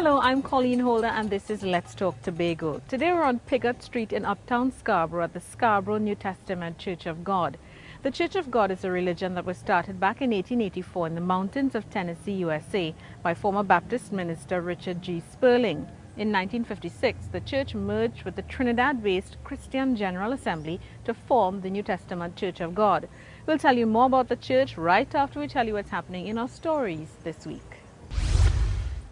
Hello, I'm Colleen Holder and this is Let's Talk Tobago. Today we're on Pigott Street in uptown Scarborough at the Scarborough New Testament Church of God. The Church of God is a religion that was started back in 1884 in the mountains of Tennessee, USA by former Baptist minister Richard G. Sperling. In 1956, the church merged with the Trinidad-based Christian General Assembly to form the New Testament Church of God. We'll tell you more about the church right after we tell you what's happening in our stories this week.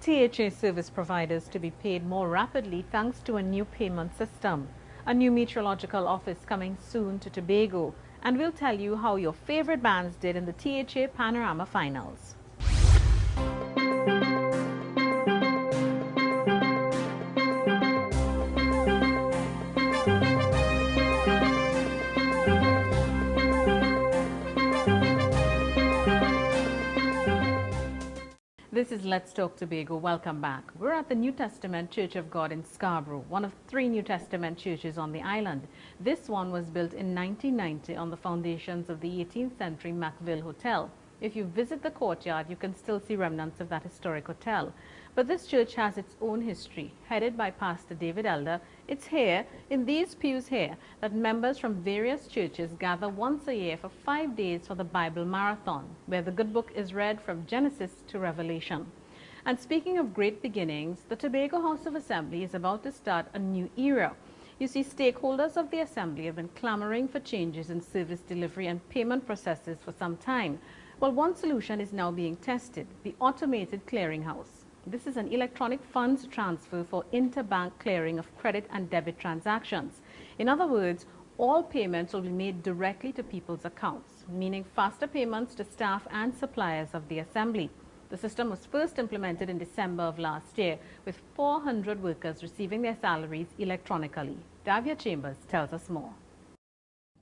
THA service providers to be paid more rapidly thanks to a new payment system. A new meteorological office coming soon to Tobago. And we'll tell you how your favorite bands did in the THA Panorama finals. This is Let's Talk Tobago. Welcome back. We're at the New Testament Church of God in Scarborough, one of 3 New Testament churches on the island. This one was built in 1990 on the foundations of the 18th century Macville Hotel. If you visit the courtyard, you can still see remnants of that historic hotel. But this church has its own history. Headed by Pastor David Elder, it's here, in these pews here, that members from various churches gather once a year for 5 days for the Bible Marathon, where the good book is read from Genesis to Revelation. And speaking of great beginnings, the Tobago House of Assembly is about to start a new era. You see, stakeholders of the Assembly have been clamoring for changes in service delivery and payment processes for some time. Well, one solution is now being tested, the automated clearinghouse. This is an electronic funds transfer for interbank clearing of credit and debit transactions. In other words, all payments will be made directly to people's accounts, meaning faster payments to staff and suppliers of the Assembly. The system was first implemented in December of last year, with 400 workers receiving their salaries electronically. Davia Chambers tells us more.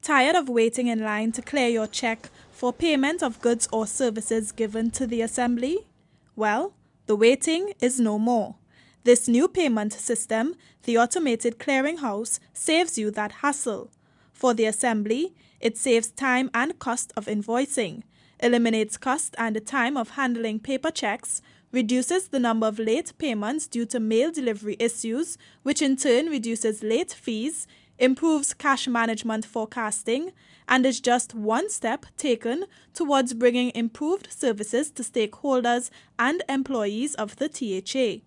Tired of waiting in line to clear your check for payment of goods or services given to the Assembly? Well, the waiting is no more. This new payment system, the automated clearinghouse, saves you that hassle. For the Assembly, it saves time and cost of invoicing, eliminates cost and the time of handling paper checks, reduces the number of late payments due to mail delivery issues, which in turn reduces late fees, improves cash management forecasting, and is just one step taken towards bringing improved services to stakeholders and employees of the THA.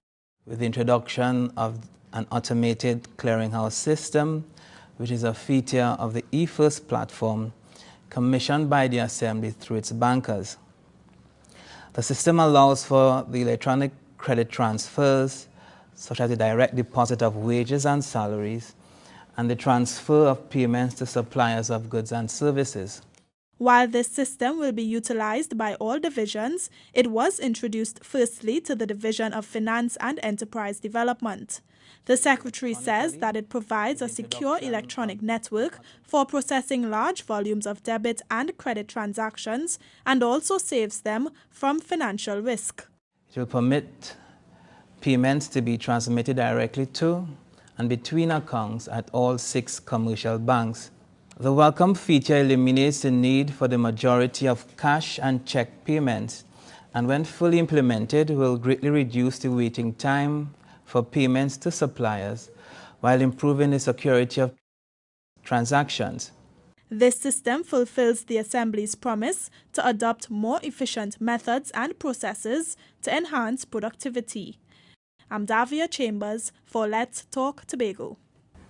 With the introduction of an automated clearinghouse system, which is a feature of the eFirst platform commissioned by the Assembly through its bankers. The system allows for the electronic credit transfers, such as the direct deposit of wages and salaries, and the transfer of payments to suppliers of goods and services. While this system will be utilized by all divisions, it was introduced firstly to the Division of Finance and Enterprise Development. The Secretary says that it provides a secure electronic network for processing large volumes of debit and credit transactions and also saves them from financial risk. It will permit payments to be transmitted directly to and between accounts at all 6 commercial banks. The welcome feature eliminates the need for the majority of cash and check payments, and when fully implemented will greatly reduce the waiting time for payments to suppliers while improving the security of transactions. This system fulfills the Assembly's promise to adopt more efficient methods and processes to enhance productivity. I'm Davia Chambers for Let's Talk Tobago.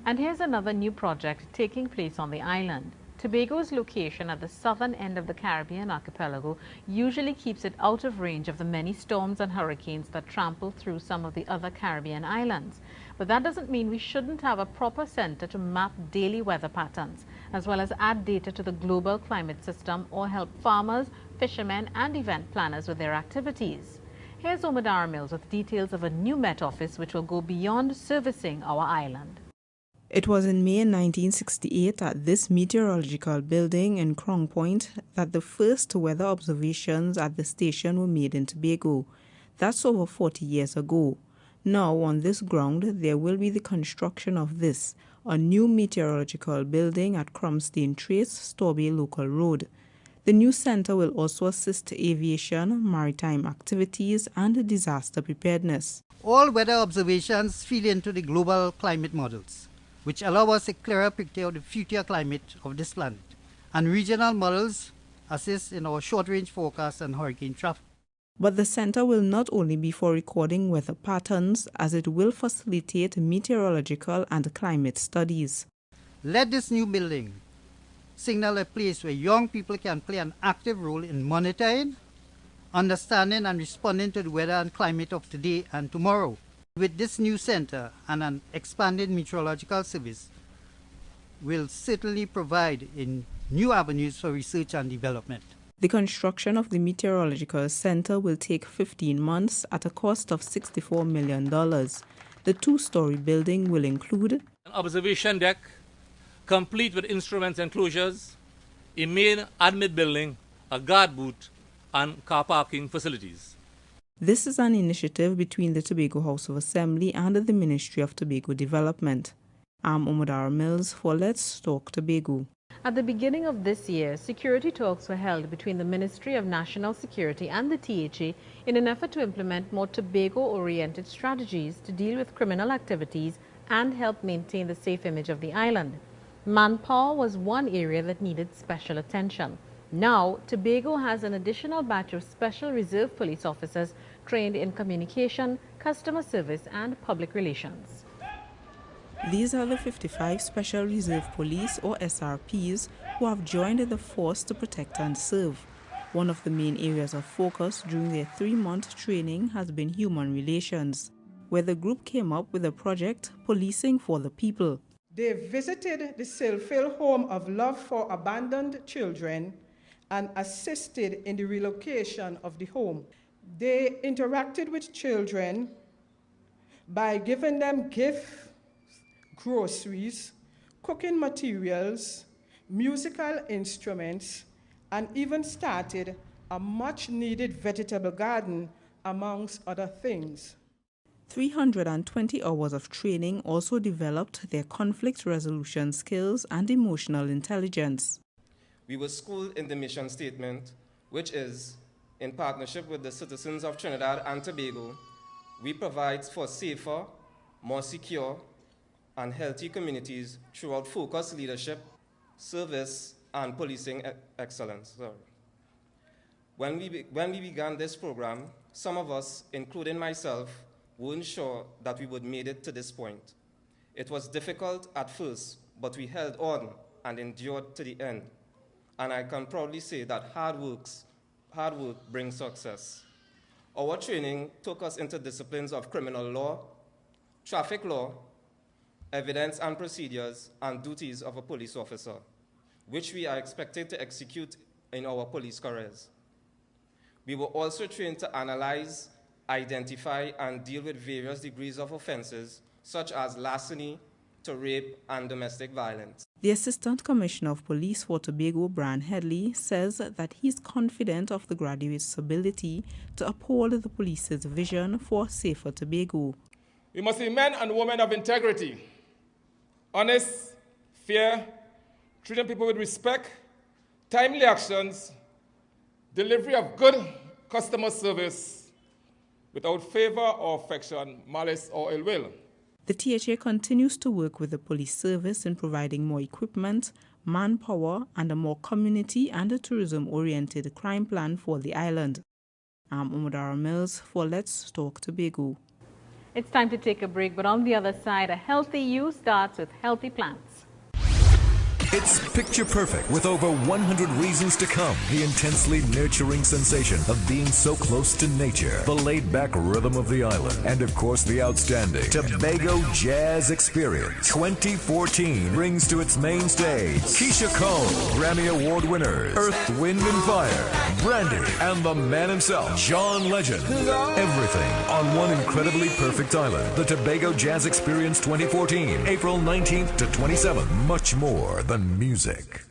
And here's another new project taking place on the island. Tobago's location at the southern end of the Caribbean archipelago usually keeps it out of range of the many storms and hurricanes that trample through some of the other Caribbean islands. But that doesn't mean we shouldn't have a proper center to map daily weather patterns, as well as add data to the global climate system or help farmers, fishermen and event planners with their activities. Here's Omadara Mills with details of a new Met Office which will go beyond servicing our island. It was in May 1968 at this meteorological building in Crown Point that the first weather observations at the station were made in Tobago. That's over 40 years ago. Now, on this ground, there will be the construction of this, a new meteorological building at Crumsteen Trace, Storby Local Road. The new center will also assist aviation, maritime activities, and disaster preparedness. All weather observations feed into the global climate models, which allow us a clearer picture of the future climate of this planet. And regional models assist in our short-range forecasts and hurricane traffic. But the center will not only be for recording weather patterns, as it will facilitate meteorological and climate studies. Let this new building signal a place where young people can play an active role in monitoring, understanding and responding to the weather and climate of today and tomorrow. With this new center and an expanded meteorological service, will certainly provide in new avenues for research and development. The construction of the Meteorological Center will take 15 months at a cost of $64 million. The two-story building will include an observation deck, complete with instruments enclosures, a main admin building, a guard booth, and car parking facilities. This is an initiative between the Tobago House of Assembly and the Ministry of Tobago Development. I'm Omodara Mills for Let's Talk Tobago. At the beginning of this year, security talks were held between the Ministry of National Security and the THA in an effort to implement more Tobago-oriented strategies to deal with criminal activities and help maintain the safe image of the island. Manpower was one area that needed special attention. Now, Tobago has an additional batch of Special Reserve Police officers trained in communication, customer service and public relations. These are the 55 Special Reserve Police, or SRPs, who have joined the force to protect and serve. One of the main areas of focus during their 3-month training has been human relations, where the group came up with a project, Policing for the People. They visited the Silphil Home of Love for Abandoned Children and assisted in the relocation of the home. They interacted with children by giving them gifts, groceries, cooking materials, musical instruments, and even started a much-needed vegetable garden, amongst other things. 320 hours of training also developed their conflict resolution skills and emotional intelligence. We were schooled in the mission statement, which is, in partnership with the citizens of Trinidad and Tobago, we provide for safer, more secure, and healthy communities throughout focused leadership, service, and policing excellence. When we began this program, some of us, including myself, weren't sure that we would make it to this point. It was difficult at first, but we held on and endured to the end. And I can proudly say that hard work brings success. Our training took us into disciplines of criminal law, traffic law, evidence and procedures, and duties of a police officer, which we are expected to execute in our police careers. We were also trained to analyze, identify, and deal with various degrees of offenses, such as larceny to rape and domestic violence. The Assistant Commissioner of Police for Tobago, Brian Headley, says that he's confident of the graduates' ability to uphold the police's vision for a safer Tobago. We must be men and women of integrity, honest, fair, treating people with respect, timely actions, delivery of good customer service without favor or affection, malice or ill will. The THA continues to work with the police service in providing more equipment, manpower, and a more community and tourism-oriented crime plan for the island. I'm Omodara Mills for Let's Talk Tobago. It's time to take a break, but on the other side, a healthy you starts with healthy plants. It's picture perfect with over 100 reasons to come. The intensely nurturing sensation of being so close to nature. The laid-back rhythm of the island. And of course the outstanding Tobago Jazz Experience 2014 brings to its main stage Keisha Cole, Grammy Award winners, Earth, Wind and Fire, Brandy, and the man himself, John Legend. Everything on one incredibly perfect island. The Tobago Jazz Experience 2014, April 19th to 27th. Much more than music.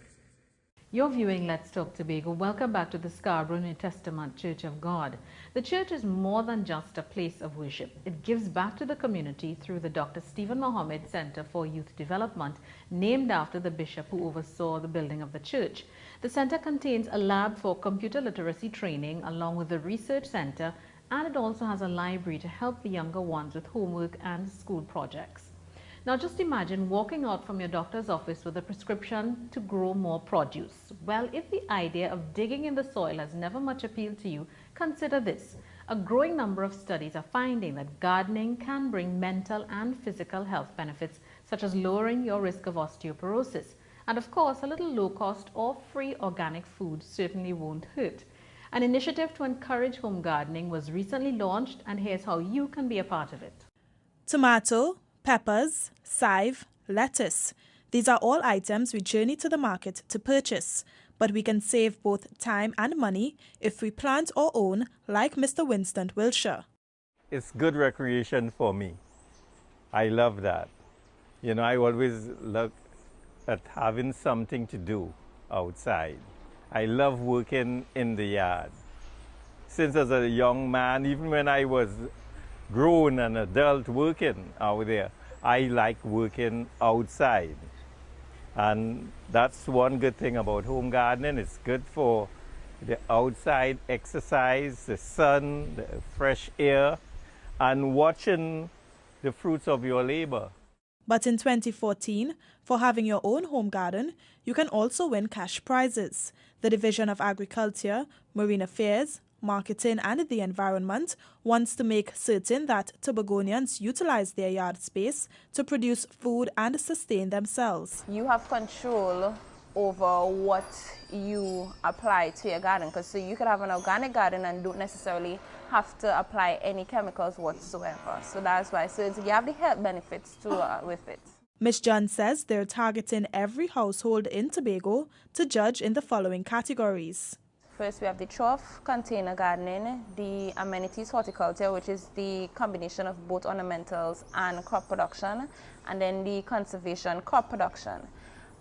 You're viewing Let's Talk Tobago. Welcome back to the Scarborough New Testament Church of God. The church is more than just a place of worship. It gives back to the community through the Dr. Stephen Mohammed Center for Youth Development, named after the bishop who oversaw the building of the church. The center contains a lab for computer literacy training along with the research center, and it also has a library to help the younger ones with homework and school projects. Now just imagine walking out from your doctor's office with a prescription to grow more produce. Well, if the idea of digging in the soil has never much appealed to you, consider this. A growing number of studies are finding that gardening can bring mental and physical health benefits, such as lowering your risk of osteoporosis. And of course, a little low-cost or free organic food certainly won't hurt. An initiative to encourage home gardening was recently launched, and here's how you can be a part of it. Tomato, peppers, chive, lettuce. These are all items we journey to the market to purchase, but we can save both time and money if we plant our own, like Mr. Winston Wilshire. It's good recreation for me. I love that. You know, I always look at having something to do outside. I love working in the yard. Since as a young man, even when I was grown and adult working out there, I like working outside. And that's one good thing about home gardening. It's good for the outside exercise, the sun, the fresh air, and watching the fruits of your labor. But in 2014, for having your own home garden, you can also win cash prizes. The Division of Agriculture, Marine Affairs, Marketing and the Environment wants to make certain that Tobagonians utilize their yard space to produce food and sustain themselves. You have control over what you apply to your garden, because so you could have an organic garden and don't necessarily have to apply any chemicals whatsoever. So that's why. So you have the health benefits to with it. Ms. John says they're targeting every household in Tobago to judge in the following categories. First, we have the trough container gardening, the amenities horticulture, which is the combination of both ornamentals and crop production, and then the conservation crop production.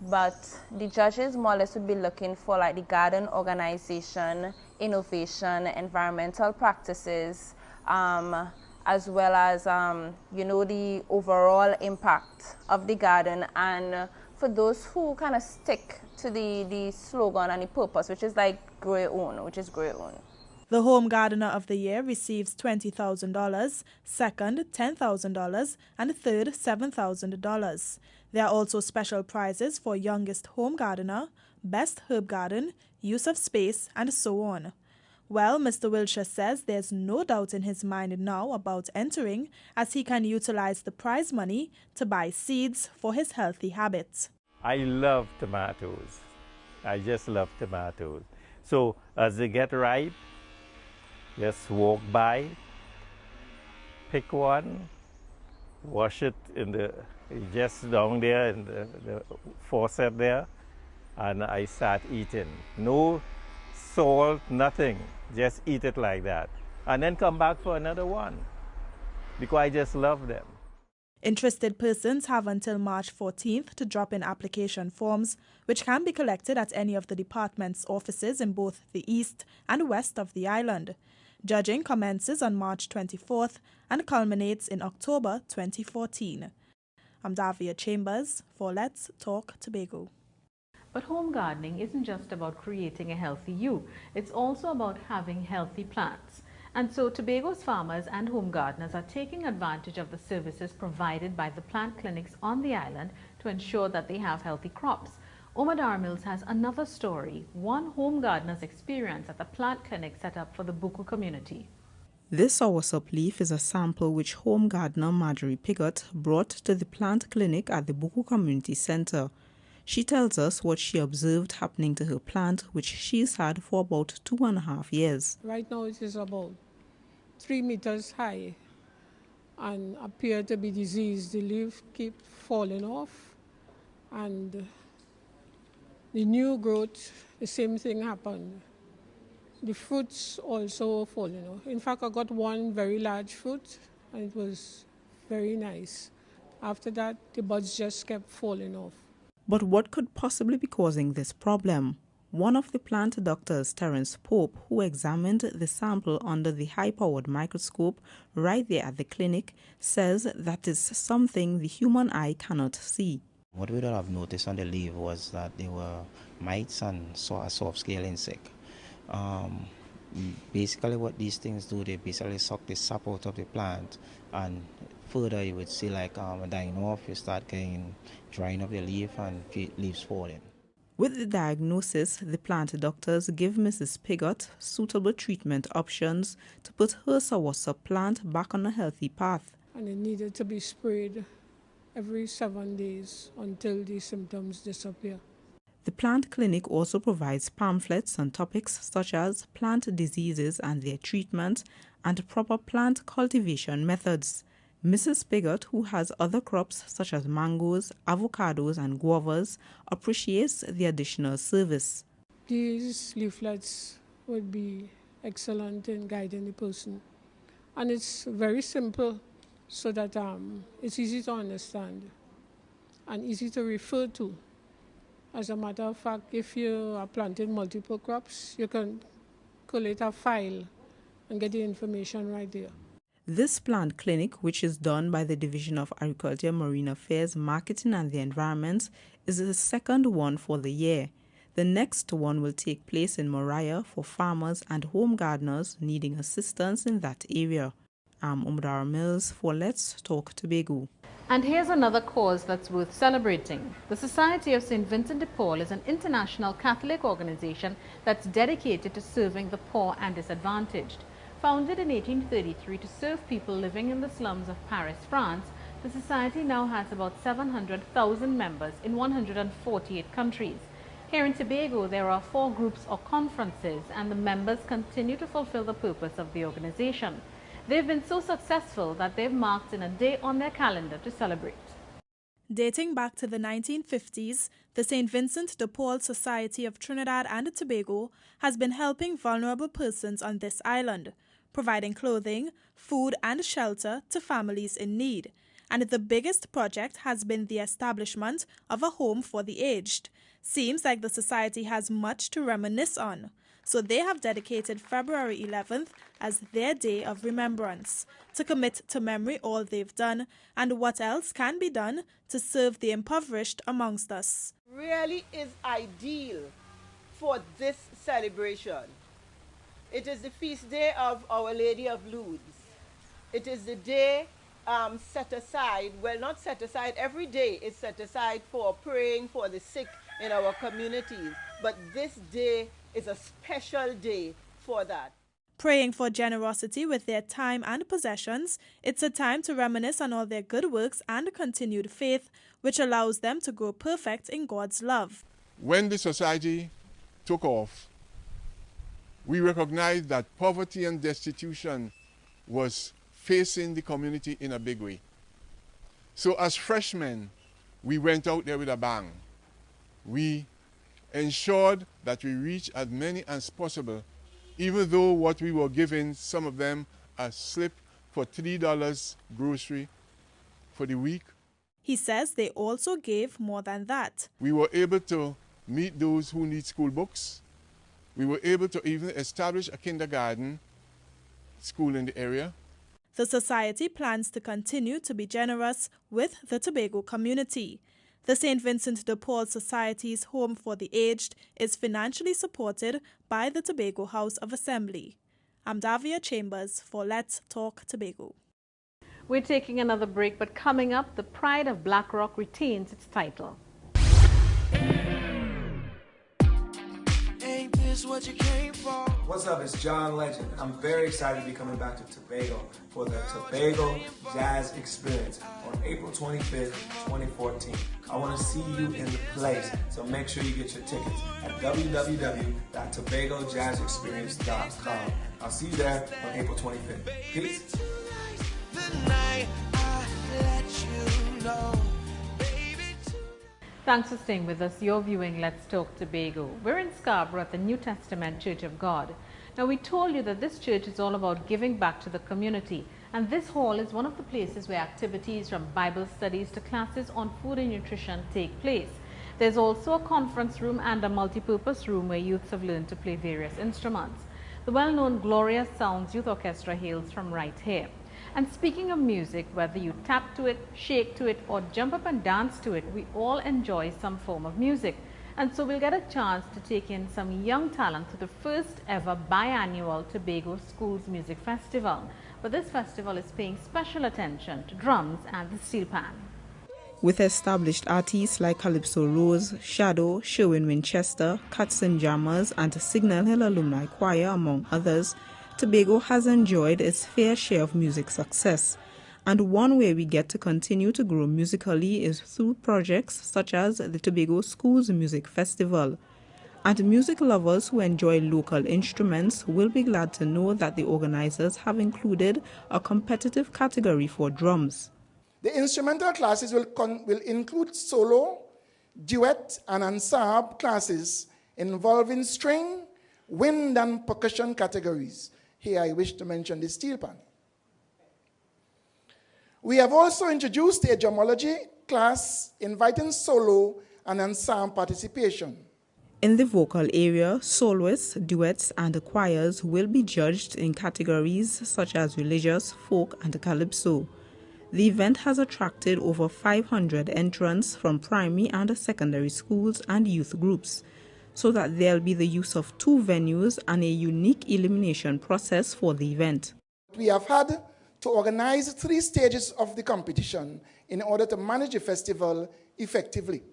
But the judges more or less would be looking for like the garden organization, innovation, environmental practices, as well as, you know, the overall impact of the garden. And for those who kind of stick to the slogan and the purpose, which is like grow your own, which is grow your own. The Home Gardener of the Year receives $20,000, second $10,000, and third $7,000. There are also special prizes for Youngest Home Gardener, Best Herb Garden, Use of Space, and so on. Well, Mr. Wilshire says there's no doubt in his mind now about entering, as he can utilize the prize money to buy seeds for his healthy habits. I love tomatoes. I just love tomatoes. So as they get ripe, just walk by, pick one, wash it in the just down there in the faucet there, and I start eating. No salt, nothing. Just eat it like that. And then come back for another one, because I just love them. Interested persons have until March 14th to drop in application forms, which can be collected at any of the department's offices in both the east and west of the island. Judging commences on March 24th and culminates in October 2014. I'm Davia Chambers for Let's Talk Tobago. But home gardening isn't just about creating a healthy you, it's also about having healthy plants. And so Tobago's farmers and home gardeners are taking advantage of the services provided by the plant clinics on the island to ensure that they have healthy crops. Omadar Mills has another story, one home gardener's experience at the plant clinic set up for the Buku community. This soursop leaf is a sample which home gardener Marjorie Pigott brought to the plant clinic at the Buku Community Center. She tells us what she observed happening to her plant, which she's had for about 2.5 years. Right now it is about 3 meters high and appear to be diseased. The leaves keep falling off, and the new growth, the same thing happened. The fruits also falling off. In fact, I got one very large fruit and it was very nice. After that, the buds just kept falling off. But what could possibly be causing this problem? One of the plant doctors, Terence Pope, who examined the sample under the high-powered microscope right there at the clinic, says that is something the human eye cannot see. What we would have noticed on the leaf was that there were mites and a soft-scale insect. Basically what these things do, they basically suck the sap out of the plant, and further you would see like dying off, you start getting drying of the leaf and leaves falling. With the diagnosis, the plant doctors give Mrs. Pigott suitable treatment options to put her soursop plant back on a healthy path. And it needed to be sprayed every 7 days until the symptoms disappear. The plant clinic also provides pamphlets on topics such as plant diseases and their treatment and proper plant cultivation methods. Mrs. Pigott, who has other crops such as mangoes, avocados and guavas, appreciates the additional service. These leaflets would be excellent in guiding the person. And it's very simple so that it's easy to understand and easy to refer to. As a matter of fact, if you are planting multiple crops, you can collate a file and get the information right there. This plant clinic, which is done by the Division of Agriculture, Marine Affairs, Marketing and the Environment, is the second one for the year. The next one will take place in Moriah for farmers and home gardeners needing assistance in that area. I'm Umdara Mills for Let's Talk Tobago. And here's another cause that's worth celebrating. The Society of St. Vincent de Paul is an international Catholic organization that's dedicated to serving the poor and disadvantaged. Founded in 1833 to serve people living in the slums of Paris, France, the society now has about 700,000 members in 148 countries. Here in Tobago, there are 4 groups or conferences, and the members continue to fulfill the purpose of the organization. They've been so successful that they've marked in a day on their calendar to celebrate. Dating back to the 1950s, the St. Vincent de Paul Society of Trinidad and Tobago has been helping vulnerable persons on this island, providing clothing, food and shelter to families in need. And the biggest project has been the establishment of a home for the aged. Seems like the society has much to reminisce on. So they have dedicated February 11th as their day of remembrance, to commit to memory all they've done and what else can be done to serve the impoverished amongst us. Really is ideal for this celebration. It is the feast day of Our Lady of Lourdes. It is the day set aside, well not set aside, every day is set aside for praying for the sick in our communities. But this day is a special day for that. Praying for generosity with their time and possessions, it's a time to reminisce on all their good works and continued faith, which allows them to grow perfect in God's love. When the society took off, we recognized that poverty and destitution was facing the community in a big way. So as freshmen, we went out there with a bang. We ensured that we reach as many as possible, even though what we were giving, some of them a slip for $3 grocery for the week. He says they also gave more than that. We were able to meet those who need school books. We were able to even establish a kindergarten school in the area. The society plans to continue to be generous with the Tobago community. The St. Vincent de Paul Society's Home for the Aged is financially supported by the Tobago House of Assembly. I'm Davia Chambers for Let's Talk Tobago. We're taking another break, but coming up, the Pride of Black Rock retains its title. Ain't this what you came for? What's up, it's John Legend. I'm very excited to be coming back to Tobago for the Tobago Jazz Experience on April 25th, 2014. I want to see you in the place, so make sure you get your tickets at www.tobagojazzexperience.com. I'll see you there on April 25th. Peace. Thanks for staying with us. You're viewing Let's Talk Tobago. We're in Scarborough at the New Testament Church of God. Now, we told you that this church is all about giving back to the community, and this hall is one of the places where activities from Bible studies to classes on food and nutrition take place. There's also a conference room and a multi-purpose room where youths have learned to play various instruments. The well-known Glorious Sounds Youth Orchestra hails from right here. And speaking of music, whether you tap to it, shake to it, or jump up and dance to it, we all enjoy some form of music. And so we'll get a chance to take in some young talent to the first ever biannual Tobago Schools Music Festival. But this festival is paying special attention to drums and the steel pan. With established artists like Calypso Rose, Shadow, Sherwin Winchester, Cuts and Jammers, and the Signal Hill Alumni Choir, among others, Tobago has enjoyed its fair share of music success. And one way we get to continue to grow musically is through projects such as the Tobago Schools Music Festival. And music lovers who enjoy local instruments will be glad to know that the organizers have included a competitive category for drums. The instrumental classes will include solo, duet, and ensemble classes involving string, wind, and percussion categories. Here I wish to mention the steel pan. We have also introduced a drumology class inviting solo and ensemble participation. In the vocal area, soloists, duets, and choirs will be judged in categories such as religious, folk, and calypso. The event has attracted over 500 entrants from primary and secondary schools and youth groups, so that there'll be the use of 2 venues and a unique elimination process for the event. We have had to organize 3 stages of the competition in order to manage the festival effectively.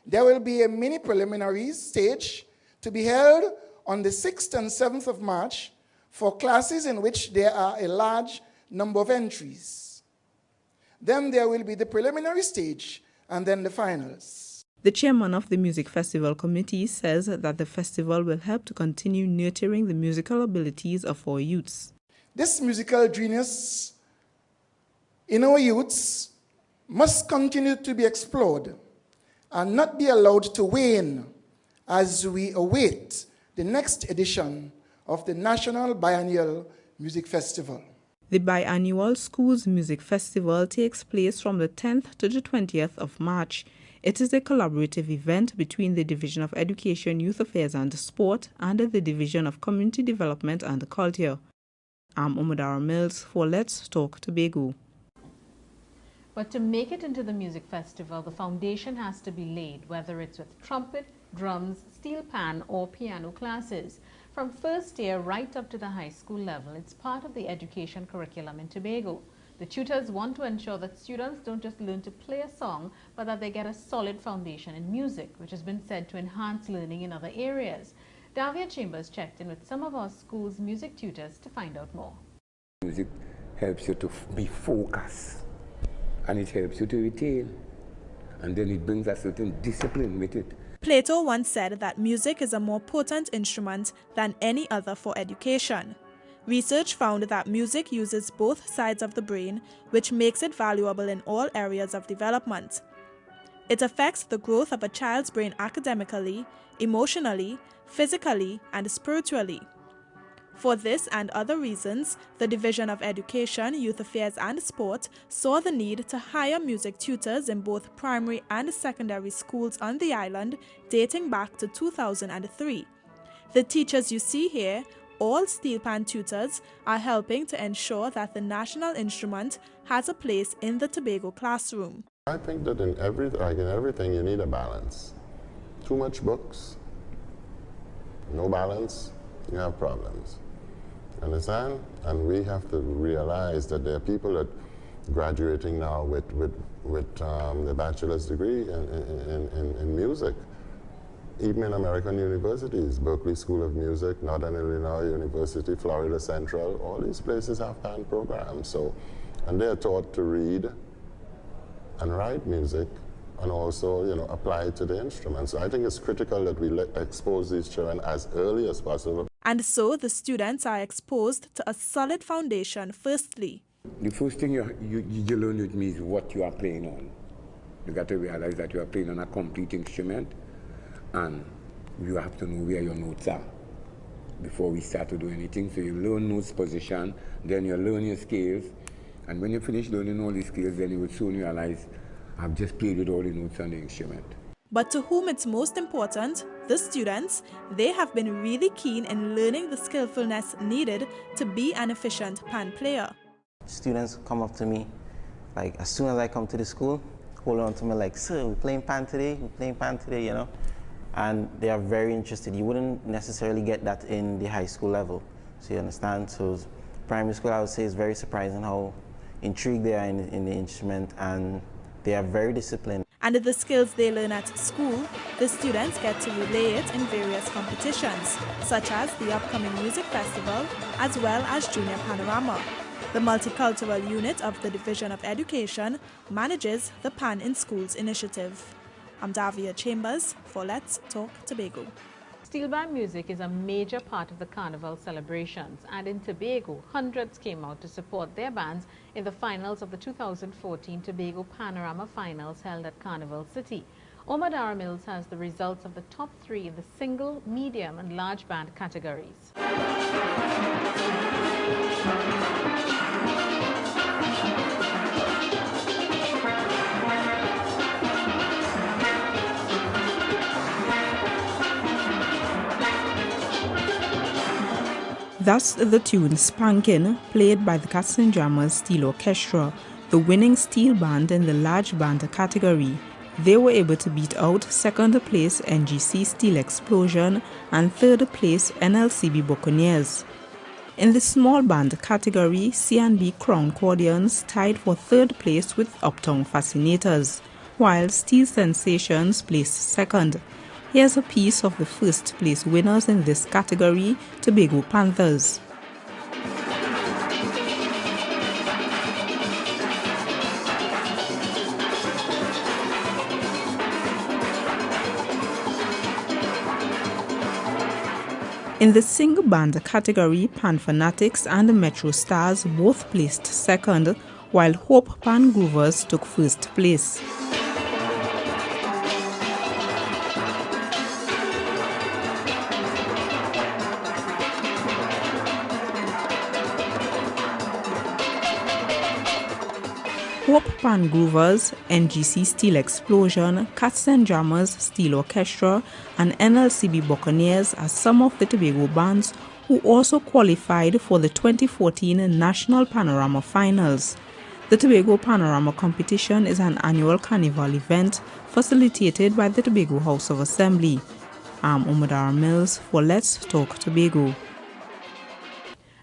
There will be a mini preliminary stage to be held on the 6th and 7th of March for classes in which there are a large number of entries. Then there will be the preliminary stage and then the finals. The chairman of the Music Festival Committee says that the festival will help to continue nurturing the musical abilities of our youths. This musical genius in our youths must continue to be explored and not be allowed to wane as we await the next edition of the National Biennial Music Festival. The biannual Schools Music Festival takes place from the 10th to the 20th of March. It is a collaborative event between the Division of Education, Youth Affairs and Sport and the Division of Community Development and Culture. I'm Umadara Mills for Let's Talk Tobago. But to make it into the music festival, the foundation has to be laid, whether it's with trumpet, drums, steel pan or piano classes. From first year right up to the high school level, it's part of the education curriculum in Tobago. The tutors want to ensure that students don't just learn to play a song, but that they get a solid foundation in music, which has been said to enhance learning in other areas. Davia Chambers checked in with some of our school's music tutors to find out more. Music helps you to be focused, and it helps you to retain, and then it brings a certain discipline with it. Plato once said that music is a more potent instrument than any other for education. Research found that music uses both sides of the brain, which makes it valuable in all areas of development. It affects the growth of a child's brain academically, emotionally, physically, and spiritually. For this and other reasons, the Division of Education, Youth Affairs and Sport saw the need to hire music tutors in both primary and secondary schools on the island dating back to 2003. The teachers you see here, all steel pan tutors, are helping to ensure that the national instrument has a place in the Tobago classroom. I think that in everything you need a balance. Too much books, no balance, you have problems. Understand? And we have to realize that there are people that graduating now with the bachelor's degree in music. Even in American universities, Berkeley School of Music, Northern Illinois University, Florida Central, all these places have band programs. So, and they're taught to read and write music and also, apply it to the instruments. So I think it's critical that we expose these children as early as possible. And so the students are exposed to a solid foundation firstly. The first thing you learn with me is what you are playing on. You got to realize that you are playing on a complete instrument, and you have to know where your notes are before we start to do anything. So you learn notes position, then you learn your scales, and when you finish learning all these skills, then you will soon realize I've just played with all the notes on the instrument. But to whom it's most important, the students, they have been really keen in learning the skillfulness needed to be an efficient pan player. Students come up to me, like as soon as I come to the school, hold on to me like, sir, we're playing pan today, you know? And they are very interested. You wouldn't necessarily get that in the high school level, so you understand? So primary school, I would say, is very surprising how intrigued they are in the instrument, and they are very disciplined. And the skills they learn at school, the students get to relay it in various competitions, such as the upcoming music festival, as well as Junior Panorama. The multicultural unit of the Division of Education manages the Pan in Schools initiative. I'm Davia Chambers for Let's Talk Tobago. Steel band music is a major part of the carnival celebrations, and in Tobago, hundreds came out to support their bands in the finals of the 2014 Tobago Panorama Finals held at Carnival City. Omar Mills has the results of the top 3 in the single, medium and large band categories. Thus the tune Spankin', played by the Cats and Jammers Steel Orchestra, the winning steel band in the large band category. They were able to beat out second place NGC Steel Explosion and third place NLCB Buccaneers. In the small band category, C&B Crown Cordians tied for third place with Uptown Fascinators, while Steel Sensations placed second. Here's a piece of the first place winners in this category, Tobago Panthers. In the single band category, Pan Fanatics and the Metro Stars both placed second, while Hope Pan Groovers took first place. Hope Pan Groovers, NGC Steel Explosion, Cats and Jammers Steel Orchestra, and NLCB Buccaneers are some of the Tobago bands who also qualified for the 2014 National Panorama Finals. The Tobago Panorama competition is an annual carnival event facilitated by the Tobago House of Assembly. I'm Omar Mills for Let's Talk Tobago.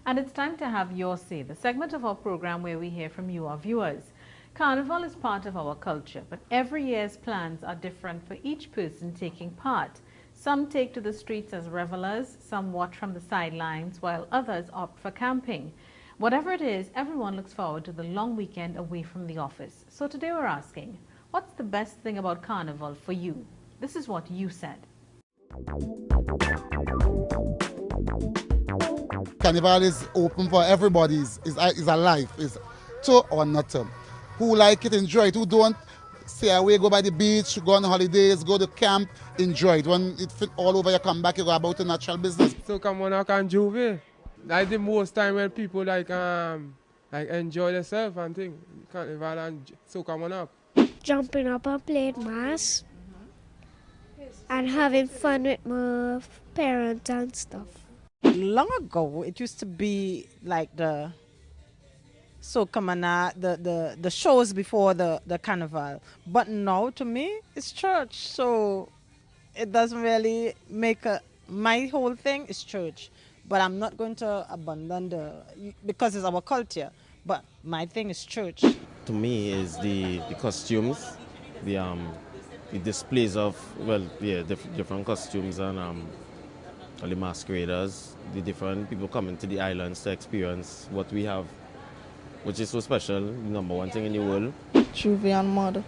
And it's time to have your say, the segment of our program where we hear from you, our viewers. Carnival is part of our culture, but every year's plans are different for each person taking part. Some take to the streets as revelers, some watch from the sidelines, while others opt for camping. Whatever it is, everyone looks forward to the long weekend away from the office. So today we're asking, what's the best thing about Carnival for you? This is what you said. Carnival is open for everybody, is alive, is to or not to. Who like it, enjoy it. Who don't, stay away, go by the beach, go on holidays, go to camp, enjoy it. When it fit all over, you come back, you go about your natural business. So come on, I can Juve. Like the most time when people like enjoy themselves and things. Carnival and so come on up. Jumping up and playing mass and having fun with my parents and stuff. Long ago, it used to be like the the shows before the carnival. But now, to me, it's church. So it doesn't really make my whole thing is church. But I'm not going to abandon because it's our culture. But my thing is church. To me, is the costumes, the displays of different costumes and all the masqueraders, the different people coming to the islands to experience what we have, which is so special, number one thing in the world. Juve and mud,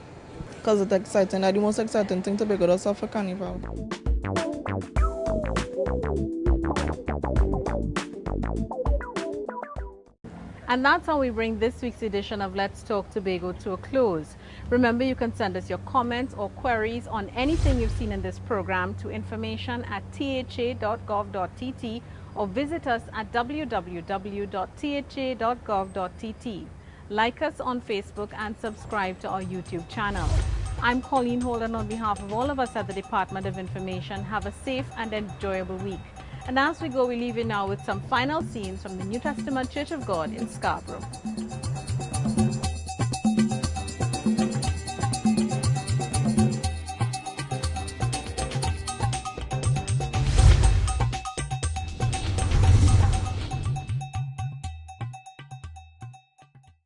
because it's exciting. That's the most exciting thing to be good at for Carnival. And that's how we bring this week's edition of Let's Talk Tobago to a close. Remember, you can send us your comments or queries on anything you've seen in this program to information@tha.gov.tt or visit us at www.tha.gov.tt. Like us on Facebook and subscribe to our YouTube channel. I'm Colleen Holder, and on behalf of all of us at the Department of Information, have a safe and enjoyable week. And as we go, we leave you now with some final scenes from the New Testament Church of God in Scarborough.